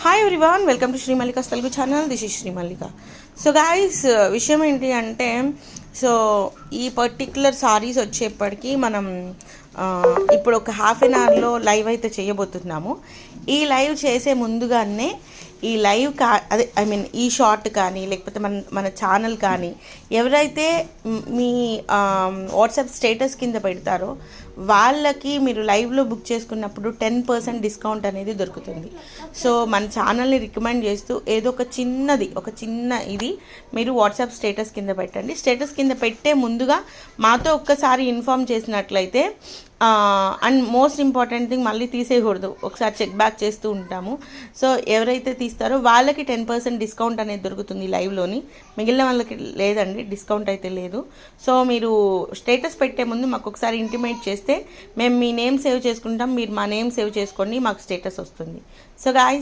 Hi everyone, welcome to Shri Mallika's Telugu channel. This is Shri Mallika. So guys, విషయం ఏంటి అంటే, సో ఈ పర్టిక్యులర్ సారీస్ వచ్చేప్పటికి మనం ఇప్పుడు ఒక హాఫ్ అన్ అవర్లో లైవ్ అయితే చేయబోతున్నాము. ఈ లైవ్ చేసే ముందుగానే ఈ లైవ్ అదే ఐ మీన్ ఈ షార్ట్ కానీ లేకపోతే మన ఛానల్ కానీ ఎవరైతే మీ వాట్సాప్ స్టేటస్ కింద పెడతారో వాళ్ళకి మీరు లైవ్లో బుక్ చేసుకున్నప్పుడు 10% డిస్కౌంట్ అనేది దొరుకుతుంది. సో మన ఛానల్ని రికమెండ్ చేస్తూ ఏదో ఒక చిన్న ఇది మీరు వాట్సాప్ స్టేటస్ కింద పెట్టండి. స్టేటస్ కింద పెట్టే ముందుగా మాతో ఒక్కసారి ఇన్ఫామ్ చేసినట్లయితే, అండ్ మోస్ట్ ఇంపార్టెంట్ థింగ్, మళ్ళీ తీసేయకూడదు, ఒకసారి చెక్ బ్యాక్ చేస్తూ ఉంటాము. సో ఎవరైతే తీస్తారో వాళ్ళకి 10% డిస్కౌంట్ అనేది దొరుకుతుంది లైవ్లోని. మిగిలిన వాళ్ళకి లేదండి, డిస్కౌంట్ అయితే లేదు. సో మీరు స్టేటస్ పెట్టే ముందు మాకు ఒకసారి ఇంటిమేట్ చేస్తే మేము మీ నేమ్ సేవ్ చేసుకుంటాం, మీరు మా నేమ్ సేవ్ చేసుకోండి, మాకు స్టేటస్ వస్తుంది. So guys,